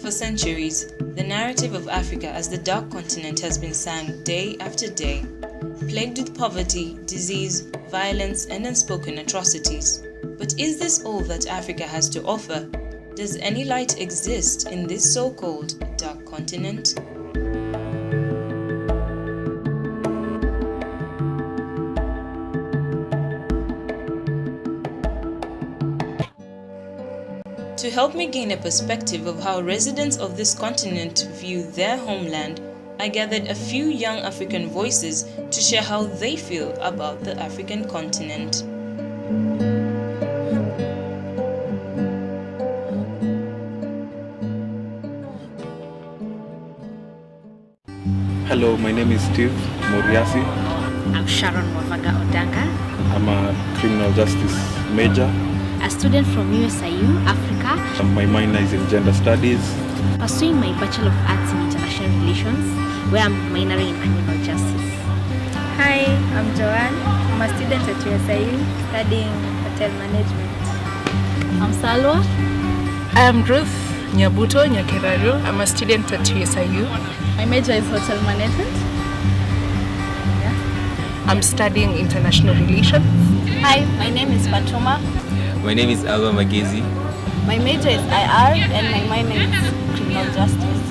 For centuries, the narrative of Africa as the dark continent has been sung day after day, plagued with poverty, disease, violence, and unspoken atrocities. But is this all that Africa has to offer? Does any light exist in this so-called dark continent? To help me gain a perspective of how residents of this continent view their homeland, I gathered a few young African voices to share how they feel about the African continent. Hello, my name is Steve Moriasi. I'm Sharon Wavaga Odanga. I'm a criminal justice major. A student from USIU, Africa. My minor is in gender studies. Pursuing my Bachelor of Arts in International Relations, where I'm minoring in criminal justice. Hi, I'm Joanne. I'm a student at USIU studying hotel management. I'm Salwa. I'm Ruth Nyabuto Nyakiraru. I'm a student at USIU. My major is hotel management. I'm studying international relations. Hi, my name is Fatuma. My name is Alba Magezi. My major is IR and my minor is criminal justice.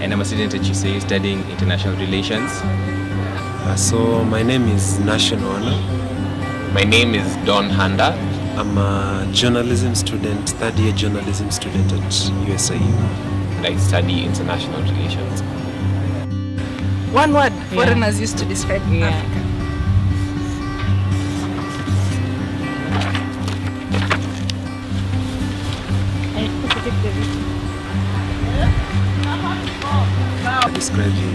And I'm a student at USIU studying international relations. So my name is Nashan Wana. My name is Don Handa. I'm a journalism student, third year journalism student at USIU. And I study international relations. One word foreigners used to describe Africa. Describe you.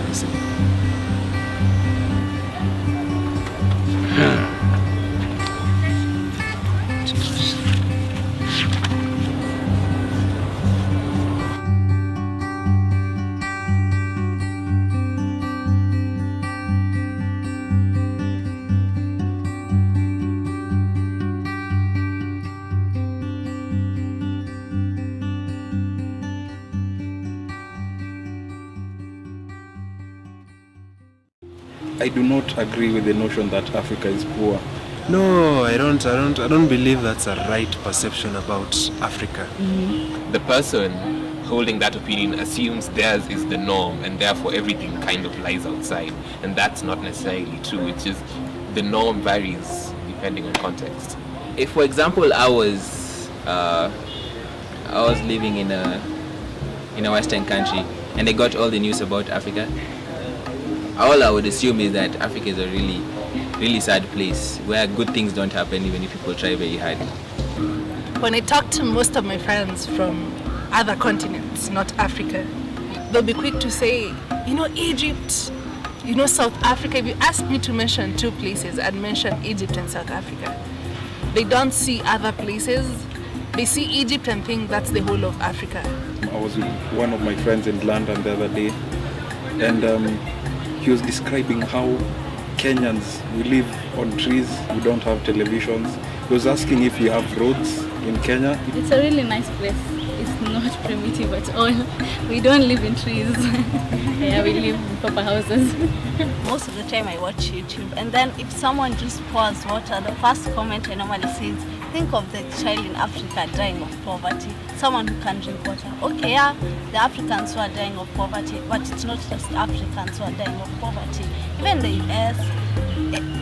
I do not agree with the notion that Africa is poor. No, I don't believe that's a right perception about Africa. The person holding that opinion assumes theirs is the norm and therefore everything kind of lies outside. And that's not necessarily true. It's just the norm varies depending on context. If, for example, I was living in a Western country and I got all the news about Africa, all I would assume is that Africa is a really, really sad place where good things don't happen even if people try very hard. When I talk to most of my friends from other continents, not Africa, they'll be quick to say, Egypt, South Africa. If you ask me to mention two places, I'd mention Egypt and South Africa. They don't see other places. They see Egypt and think that's the whole of Africa. I was with one of my friends in London the other day, and he was describing how Kenyans, we live on trees, we don't have televisions. He was asking if we have roads in Kenya. It's a really nice place. It's not primitive at all. We don't live in trees. Yeah, we live in proper houses. Most of the time I watch YouTube, and then if someone just pours water, the first comment I normally say is, think of the child in Africa dying of poverty, someone who can drink water. Okay, yeah, the Africans who are dying of poverty, but it's not just Africans who are dying of poverty. Even the US,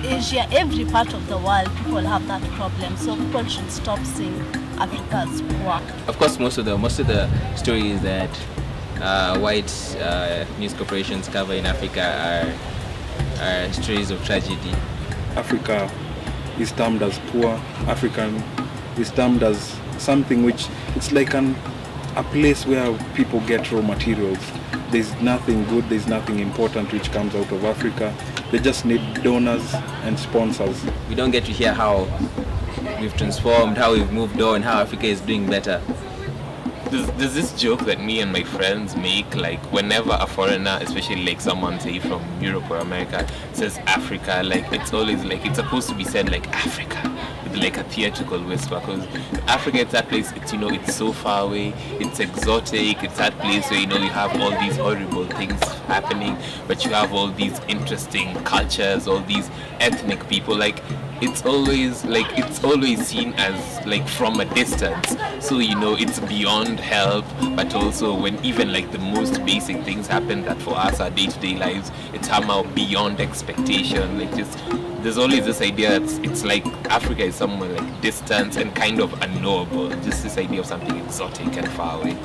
Asia, every part of the world, people have that problem. So people should stop saying Africa's poor. Of course, most of the stories that white news corporations cover in Africa are stories of tragedy. Africa is termed as poor. African is termed as something which it's like a place where people get raw materials. There's nothing good, there's nothing important which comes out of Africa. They just need donors and sponsors. We don't get to hear how we've transformed, how we've moved on, how Africa is doing better. There's this joke that me and my friends make, like whenever a foreigner, especially like someone say from Europe or America, says Africa, like it's always like it's supposed to be said like Africa with like a theatrical whisper, because Africa, it's that place, it's, you know, it's so far away, it's exotic, it's that place where, you know, you have all these horrible things happening, but you have all these interesting cultures, all these ethnic people. Like, it's always seen as like from a distance, so, you know, it's beyond help. But also when even like the most basic things happen that for us, our day-to-day lives, it's somehow beyond expectation. Like, just there's always this idea that it's like Africa is somewhere like distant and kind of unknowable, just this idea of something exotic and far away.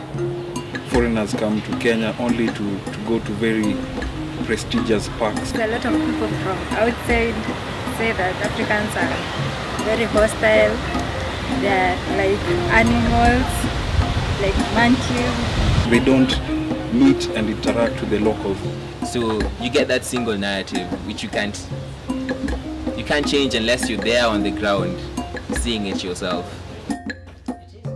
Foreigners come to Kenya only to go to very prestigious parks. A lot of people from outside say that Africans are very hostile. They're like animals, like monkeys. They don't meet and interact with the locals. So you get that single narrative which you can't change unless you're there on the ground seeing it yourself.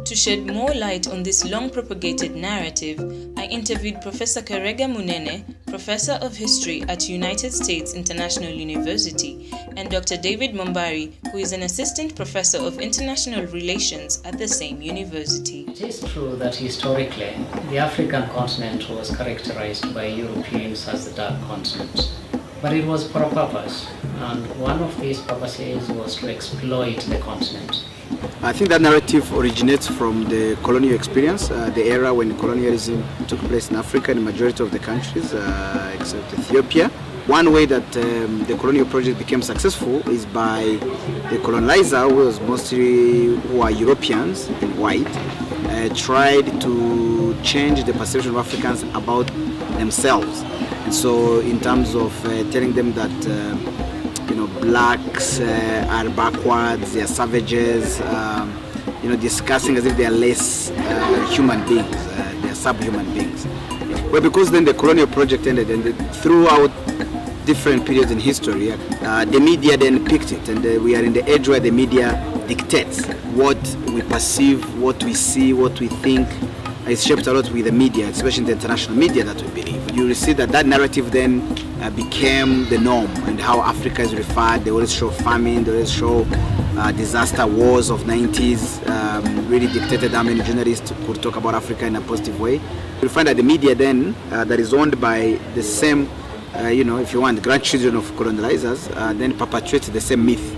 To shed more light on this long propagated narrative, I interviewed Professor Karega Munene, Professor of History at United States International University, and Dr. David Mombari, who is an Assistant Professor of International Relations at the same university. It is true that historically, the African continent was characterized by Europeans as the dark continent, but it was for a purpose, and one of these purposes was to exploit the continent. I think that narrative originates from the colonial experience, the era when colonialism took place in Africa in the majority of the countries, except Ethiopia. One way that the colonial project became successful is by the colonizer, who was mostly who are Europeans and white, tried to change the perception of Africans about themselves. And so in terms of telling them that blacks are backwards, they are savages, discussing as if they are less human beings, they are subhuman beings. Well, because then the colonial project ended, and throughout different periods in history, the media then picked it, and we are in the age where the media dictates what we perceive, what we see, what we think. It's shaped a lot with the media, especially the international media that we believe. You will see that narrative then became the norm, and how Africa is referred. They always show famine, they always show disaster, wars of 90s, really dictated how many journalists could talk about Africa in a positive way. You'll find that the media then, that is owned by the same, if you want, grandchildren of colonizers, then perpetuates the same myth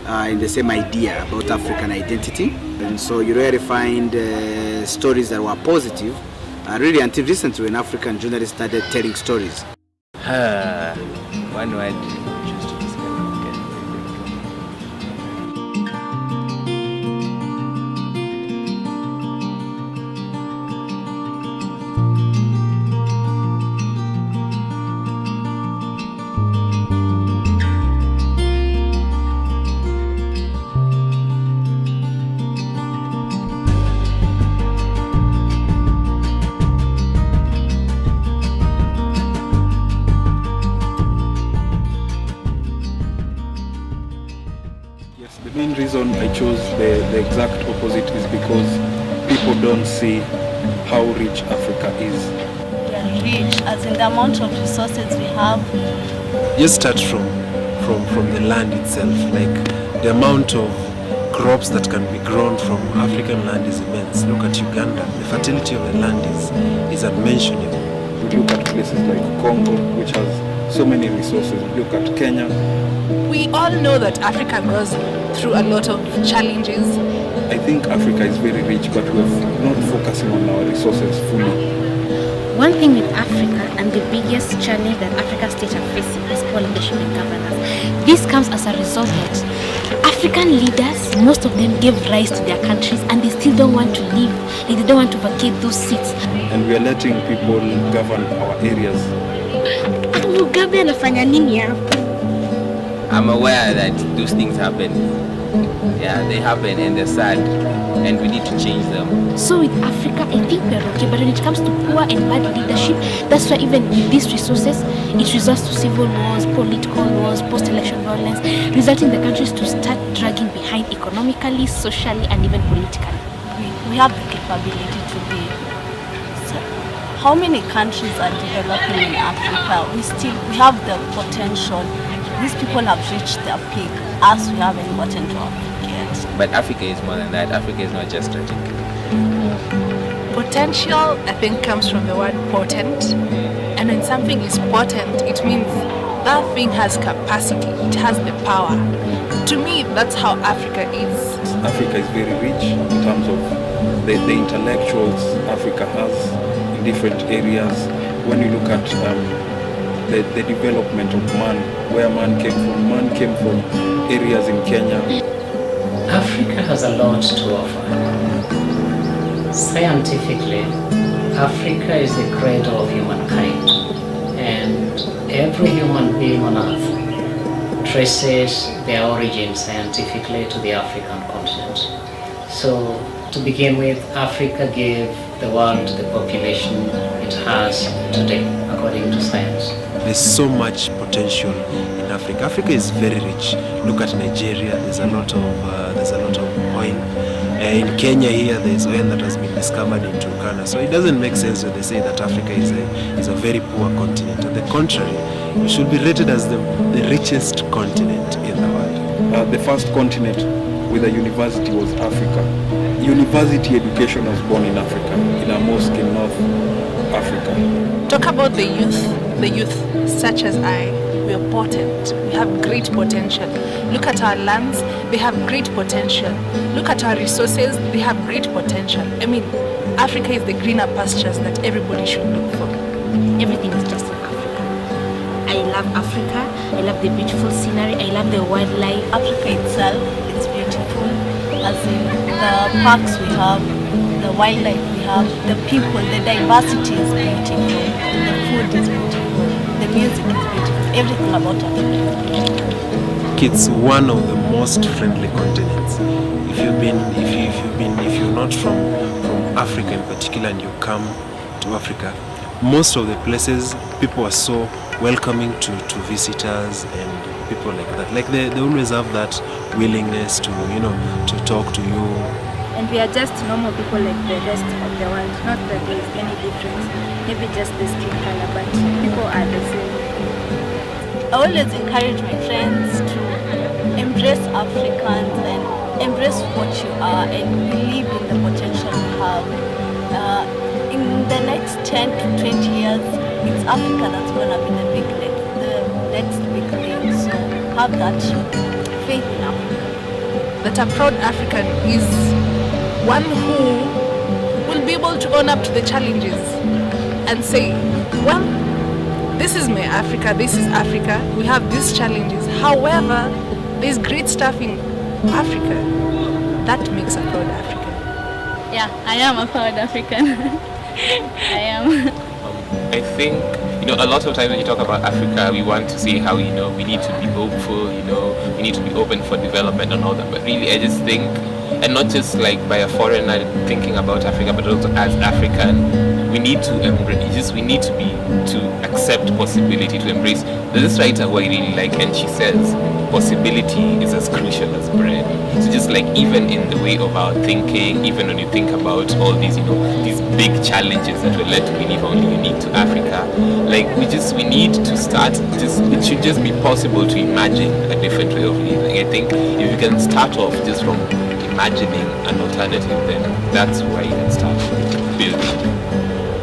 and the same idea about African identity. And so you rarely find stories that were positive, really until recently when African journalists started telling stories. One word. The main reason I chose the exact opposite is because people don't see how rich Africa is. We are rich, as in the amount of resources we have. Just start from the land itself. Like, the amount of crops that can be grown from African land is immense. Look at Uganda. The fertility of the land is unmentionable. We look at places like Congo, which has so many resources. We look at Kenya. We all know that Africa goes through a lot of challenges. I think Africa is very rich, but we're not focusing on our resources fully. One thing with Africa, and the biggest challenge that African states are facing, is poor leadership and governance. This comes as a result that African leaders, most of them gave rise to their countries, and they still don't want to leave. Like, they don't want to vacate those seats. And we are letting people govern our areas. Mugabe anafanya nini hapo? I'm aware that those things happen. Yeah, they happen and they're sad, and we need to change them. So with Africa, I think we're okay, but when it comes to poor and bad leadership, that's why even with these resources, it results to civil wars, political wars, post-election violence, resulting the countries to start dragging behind economically, socially, and even politically. We have the capability to be. So how many countries are developing in Africa? We have the potential. These people have reached their peak, as we haven't gotten to our peak yet. But Africa is more than that. Africa is not just static. Potential, I think, comes from the word potent. And when something is potent, it means that thing has capacity, it has the power. To me, that's how Africa is. Africa is very rich in terms of the intellectuals Africa has in different areas. When you look at the development of man, where man came from areas in Kenya. Africa has a lot to offer. Scientifically, Africa is the cradle of humankind, and every human being on earth traces their origin scientifically to the African continent. So, to begin with, Africa gave the world the population it has today, according to science. There's so much potential in Africa. Africa is very rich. Look at Nigeria. There's a lot of oil. In Kenya here, there's oil that has been discovered in Turkana. So it doesn't make sense when they say that Africa is a very poor continent. On the contrary, it should be rated as the richest continent in the world. The first continent with a university was Africa. University education was born in Africa, in a mosque in North Africa. Talk about the youth such as we are potent, we have great potential. Look at our lands, they have great potential. Look at our resources, they have great potential. I mean, Africa is the greener pastures that everybody should look for. Everything is just in Africa. I love Africa, I love the beautiful scenery, I love the wildlife. Africa itself is beautiful, as in the parks we have, the wildlife we have, the people, the diversity is beautiful, the food is beautiful, the music is beautiful, everything about Africa is beautiful. It's one of the most friendly continents. If you're not from Africa in particular and you come to Africa, most of the places people are so welcoming to visitors and people like that. Like they always have that willingness to talk to you. And we are just normal people like the rest of the world. Not that there is any difference. Maybe just the skin color, but people are the same. I always encourage my friends to embrace Africans and embrace what you are and believe in the potential you have. In the next 10 to 20 years, it's Africa that's going to be the next big thing. So have that faith in Africa. That a proud African is one who will be able to own up to the challenges and say, well, this is my Africa, this is Africa, we have these challenges. However, there's great stuff in Africa. That makes a proud African. Yeah, I am a proud African. I am. I think, a lot of times when you talk about Africa, we want to say how, we need to be hopeful, we need to be open for development and all that. But really, I just think, and not just like by a foreigner thinking about Africa, but also as African, we need to embrace, we need to accept possibility, to embrace. There's this writer who I really like, and she says, possibility is as crucial as bread. So just like even in the way of our thinking, even when you think about all these, these big challenges that we're led to believe only unique to Africa, like we need to start, it should just be possible to imagine a different way of living. I think if you can start off just from imagining an alternative, then that's where you can start building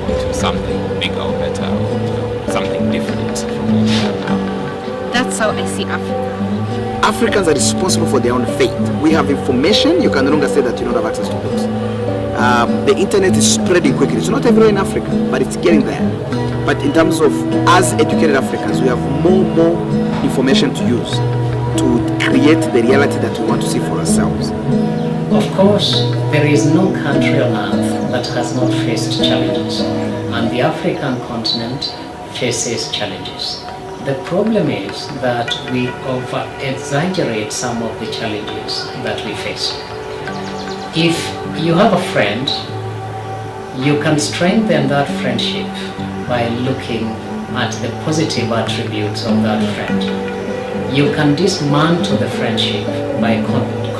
to something bigger or better, or something different from what we have now. That's how I see Africa. Africans are responsible for their own fate. We have information, you can no longer say that you don't have access to books. The internet is spreading quickly. It's not everywhere in Africa, but it's getting there. But in terms of us educated Africans, we have more information to use to create the reality that we want to see for ourselves. Of course, there is no country on earth that has not faced challenges, and the African continent faces challenges. The problem is that we over-exaggerate some of the challenges that we face. If you have a friend, you can strengthen that friendship by looking at the positive attributes of that friend. You can dismantle the friendship by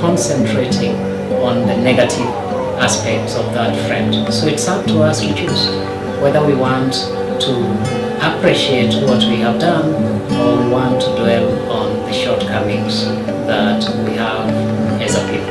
concentrating on the negative aspects of that friend. So it's up to us to choose whether we want to appreciate what we have done or we want to dwell on the shortcomings that we have as a people.